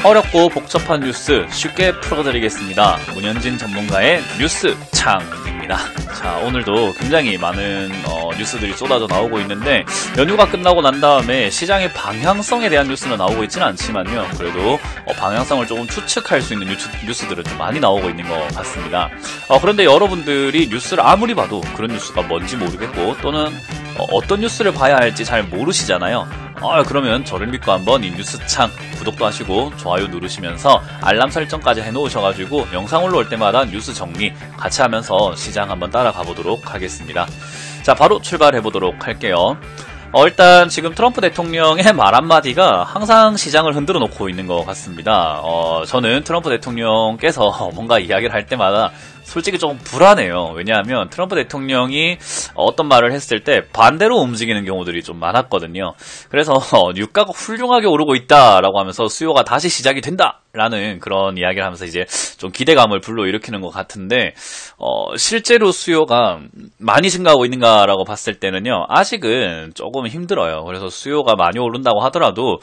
어렵고 복잡한 뉴스 쉽게 풀어드리겠습니다. 문현진 전문가의 뉴스창입니다. 자, 오늘도 굉장히 많은 뉴스들이 쏟아져 나오고 있는데 연휴가 끝나고 난 다음에 시장의 방향성에 대한 뉴스는 나오고 있지는 않지만요. 그래도 방향성을 조금 추측할 수 있는 뉴스들은 좀 많이 나오고 있는 것 같습니다. 그런데 여러분들이 뉴스를 아무리 봐도 그런 뉴스가 뭔지 모르겠고 또는 어떤 뉴스를 봐야 할지 잘 모르시잖아요. 그러면 저를 믿고 한번 이 뉴스창 구독도 하시고 좋아요 누르시면서 알람 설정까지 해놓으셔가지고 영상 올라올 때마다 뉴스 정리 같이 하면서 시장 한번 따라가 보도록 하겠습니다. 자, 바로 출발해 보도록 할게요. 일단 지금 트럼프 대통령의 말 한마디가 항상 시장을 흔들어 놓고 있는 것 같습니다. 저는 트럼프 대통령께서 뭔가 이야기를 할 때마다 솔직히 조금 불안해요. 왜냐하면 트럼프 대통령이 어떤 말을 했을 때 반대로 움직이는 경우들이 좀 많았거든요. 그래서 유가가 훌륭하게 오르고 있다라고 하면서 수요가 다시 시작이 된다라는 그런 이야기를 하면서 이제 좀 기대감을 불러일으키는 것 같은데 실제로 수요가 많이 증가하고 있는가라고 봤을 때는요. 아직은 조금 힘들어요. 그래서 수요가 많이 오른다고 하더라도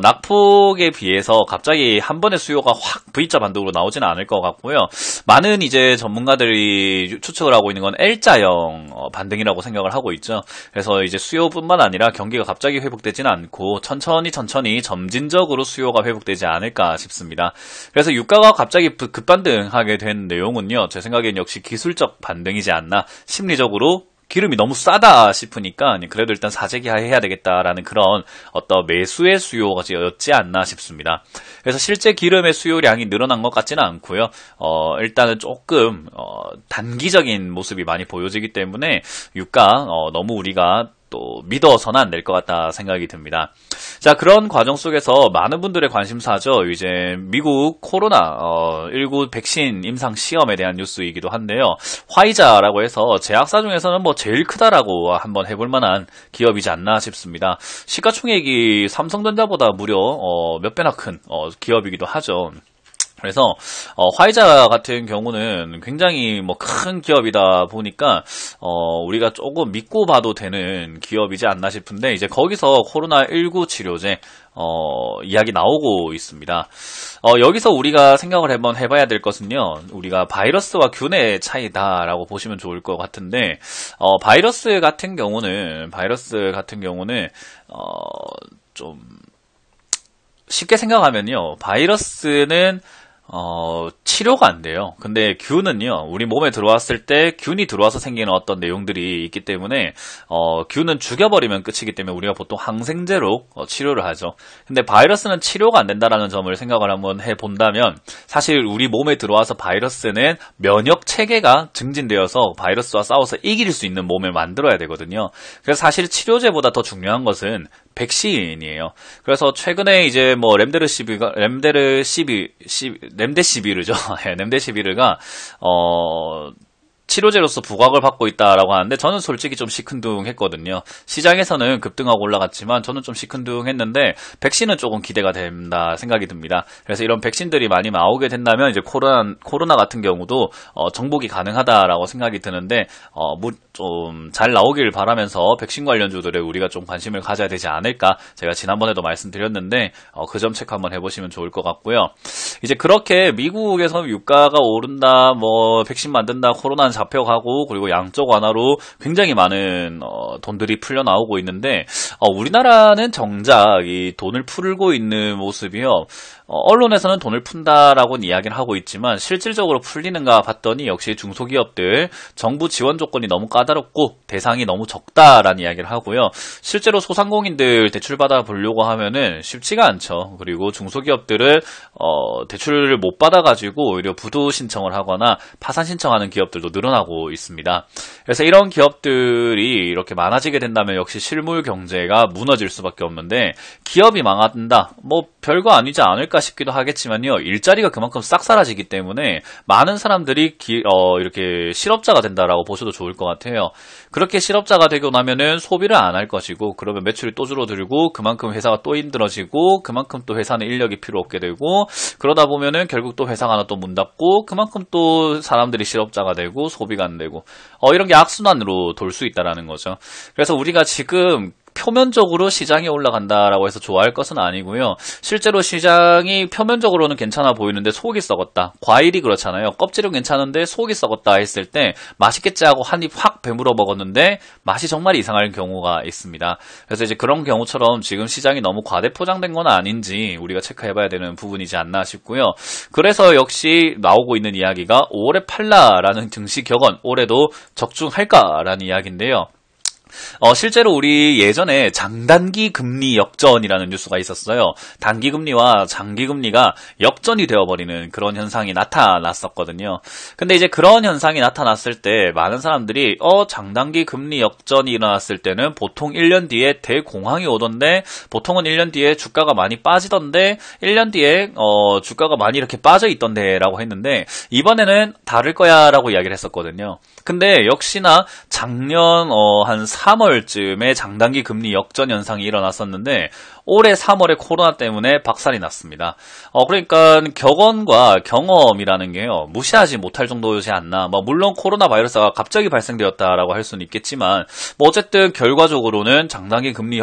낙폭에 비해서 갑자기 한 번에 수요가 확 V자 반등으로 나오지는 않을 것 같고요. 많은 이제 전문가들이 추측을 하고 있는 건 L자형 반등이라고 생각을 하고 있죠. 그래서 이제 수요뿐만 아니라 경기가 갑자기 회복되지는 않고 천천히 점진적으로 수요가 회복되지 않을까 싶습니다. 그래서 유가가 갑자기 급반등하게 된 내용은요. 제 생각엔 역시 기술적 반등이지 않나, 심리적으로 기름이 너무 싸다 싶으니까 그래도 일단 사재기해야 되겠다라는 그런 어떤 매수의 수요였지 않나 싶습니다. 그래서 실제 기름의 수요량이 늘어난 것 같지는 않고요. 일단은 조금 단기적인 모습이 많이 보여지기 때문에 유가 너무 우리가 또 믿어서는 안 될 것 같다 생각이 듭니다. 자, 그런 과정 속에서 많은 분들의 관심사죠. 이제 미국 코로나19 백신 임상 시험에 대한 뉴스이기도 한데요. 화이자라고 해서 제약사 중에서는 뭐 제일 크다라고 한번 해볼 만한 기업이지 않나 싶습니다. 시가총액이 삼성전자보다 무려 몇 배나 큰 기업이기도 하죠. 그래서 화이자 같은 경우는 굉장히 뭐 큰 기업이다 보니까 우리가 조금 믿고 봐도 되는 기업이지 않나 싶은데 이제 거기서 코로나19 치료제 이야기 나오고 있습니다. 여기서 우리가 생각을 한번 해봐야 될 것은요. 우리가 바이러스와 균의 차이다라고 보시면 좋을 것 같은데 바이러스 같은 경우는 좀 쉽게 생각하면요. 바이러스는 치료가 안 돼요. 근데 균은요, 우리 몸에 들어왔을 때 균이 들어와서 생기는 어떤 내용들이 있기 때문에, 균은 죽여버리면 끝이기 때문에 우리가 보통 항생제로 치료를 하죠. 근데 바이러스는 치료가 안 된다라는 점을 생각을 한번 해본다면, 사실 우리 몸에 들어와서 바이러스는 면역 체계가 증진되어서 바이러스와 싸워서 이길 수 있는 몸을 만들어야 되거든요. 그래서 사실 치료제보다 더 중요한 것은 백신이에요. 그래서 최근에 이제 뭐 렘데시비르죠. 렘데시비르가 치료제로서 부각을 받고 있다라고 하는데 저는 솔직히 좀 시큰둥했거든요. 시장에서는 급등하고 올라갔지만 저는 좀 시큰둥했는데 백신은 조금 기대가 된다 생각이 듭니다. 그래서 이런 백신들이 많이 나오게 된다면 이제 코로나 같은 경우도 정복이 가능하다라고 생각이 드는데 좀 잘 나오길 바라면서 백신 관련주들에 우리가 좀 관심을 가져야 되지 않을까, 제가 지난번에도 말씀드렸는데 그 점 체크 한번 해보시면 좋을 것 같고요. 이제 그렇게 미국에서 유가가 오른다, 뭐 백신 만든다, 코로나는 잡혀가고 그리고 양적 완화로 굉장히 많은 돈들이 풀려 나오고 있는데 우리나라는 정작 이 돈을 풀고 있는 모습이요. 언론에서는 돈을 푼다라고 이야기를 하고 있지만 실질적으로 풀리는가 봤더니 역시 중소기업들 정부 지원 조건이 너무 까다롭고 대상이 너무 적다라는 이야기를 하고요. 실제로 소상공인들 대출 받아 보려고 하면은 쉽지가 않죠. 그리고 중소기업들을 대출을 못 받아가지고 오히려 부도 신청을 하거나 파산 신청하는 기업들도 늘어나고 있습니다. 그래서 이런 기업들이 이렇게 많아지게 된다면 역시 실물 경제가 무너질 수밖에 없는데 기업이 망한다, 뭐 별거 아니지 않을까 싶기도 하겠지만요. 일자리가 그만큼 싹 사라지기 때문에 많은 사람들이 이렇게 실업자가 된다라고 보셔도 좋을 것 같아요. 그렇게 실업자가 되고 나면은 소비를 안 할 것이고 그러면 매출이 또 줄어들고 그만큼 회사가 또 힘들어지고 그만큼 또 회사는 인력이 필요 없게 되고 그러다 보면은 결국 또 회사가 하나 또 문 닫고 그만큼 또 사람들이 실업자가 되고 소비가 안 되고 이런 게 악순환으로 돌 수 있다라는 거죠. 그래서 우리가 지금 표면적으로 시장이 올라간다라고 해서 좋아할 것은 아니고요. 실제로 시장이 표면적으로는 괜찮아 보이는데 속이 썩었다. 과일이 그렇잖아요. 껍질은 괜찮은데 속이 썩었다 했을 때 맛있겠지 하고 한 입 확 베물어 먹었는데 맛이 정말 이상할 경우가 있습니다. 그래서 이제 그런 경우처럼 지금 시장이 너무 과대 포장된 건 아닌지 우리가 체크해봐야 되는 부분이지 않나 싶고요. 그래서 역시 나오고 있는 이야기가 5월에 팔라라는 증시 격언, 올해도 적중할까라는 이야기인데요. 실제로 우리 예전에 장단기 금리 역전이라는 뉴스가 있었어요. 단기 금리와 장기 금리가 역전이 되어버리는 그런 현상이 나타났었거든요. 근데 이제 그런 현상이 나타났을 때 많은 사람들이 장단기 금리 역전이 일어났을 때는 보통 1년 뒤에 대공황이 오던데 보통은 1년 뒤에 주가가 많이 빠지던데 1년 뒤에 주가가 많이 이렇게 빠져 있던데 라고 했는데 이번에는 다를 거야 라고 이야기를 했었거든요. 근데 역시나 작년 한 3월쯤에 장단기 금리 역전 현상이 일어났었는데 올해 3월에 코로나 때문에 박살이 났습니다. 그러니까 격언과 경험이라는 게요, 무시하지 못할 정도지 않나. 물론 코로나 바이러스가 갑자기 발생되었다라고 할 수는 있겠지만, 어쨌든 결과적으로는 장단기 금리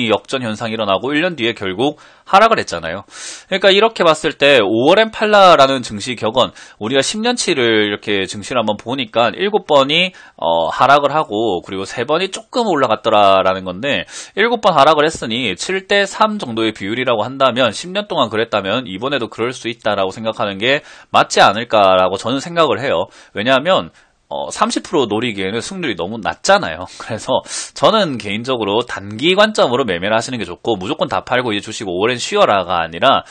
역전 현상이 일어나고 1년 뒤에 결국 하락을 했잖아요. 그러니까 이렇게 봤을 때 5월엔 팔라라는 증시 격언, 우리가 10년치를 이렇게 증시를 한번 보니까 7번이 하락을 하고 그리고 3번이 조금 올라갔더라라는 건데 7번 하락을 했으니 7대3 정도의 비율이라고 한다면 10년 동안 그랬다면 이번에도 그럴 수 있다라고 생각하는 게 맞지 않을까라고 저는 생각을 해요. 왜냐하면 30% 노리기에는 승률이 너무 낮잖아요. 그래서 저는 개인적으로 단기 관점으로 매매를 하시는 게 좋고 무조건 다 팔고 이제 주식 5월엔 쉬어라가 아니라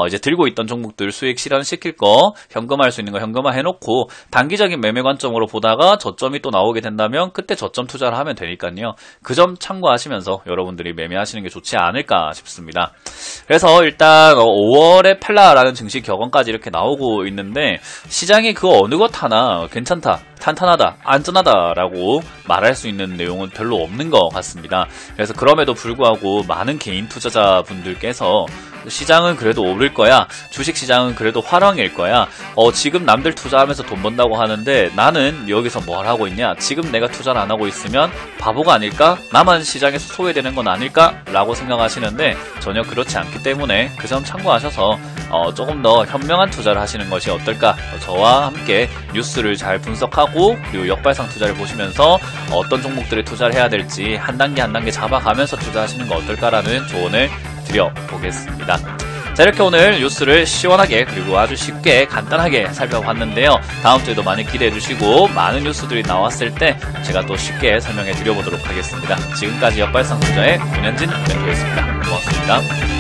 이제 들고 있던 종목들 수익 실현시킬 거 현금화할 수 있는 거 현금화 해놓고 단기적인 매매 관점으로 보다가 저점이 또 나오게 된다면 그때 저점 투자를 하면 되니까요. 그 점 참고하시면서 여러분들이 매매하시는 게 좋지 않을까 싶습니다. 그래서 일단 5월에 팔라라는 증시 격언까지 이렇게 나오고 있는데 시장이 그 어느 것 하나 괜찮다, 탄탄하다, 안전하다라고 말할 수 있는 내용은 별로 없는 것 같습니다. 그래서 그럼에도 불구하고 많은 개인 투자자분들께서 시장은 그래도 오를 거야, 주식시장은 그래도 화랑일 거야, 지금 남들 투자하면서 돈 번다고 하는데 나는 여기서 뭘 하고 있냐, 지금 내가 투자를 안 하고 있으면 바보가 아닐까? 나만 시장에서 소외되는 건 아닐까? 라고 생각하시는데 전혀 그렇지 않기 때문에 그 점 참고하셔서 조금 더 현명한 투자를 하시는 것이 어떨까? 저와 함께 뉴스를 잘 분석하고 그리고 역발상 투자를 보시면서 어떤 종목들에 투자를 해야 될지 한 단계 한 단계 잡아가면서 투자하시는 거 어떨까라는 조언을 드려보겠습니다. 자, 이렇게 오늘 뉴스를 시원하게 그리고 아주 쉽게 간단하게 살펴봤는데요. 다음 주에도 많이 기대해 주시고 많은 뉴스들이 나왔을 때 제가 또 쉽게 설명해 드려보도록 하겠습니다. 지금까지 역발상 투자의 문현진 멘토였습니다. 고맙습니다.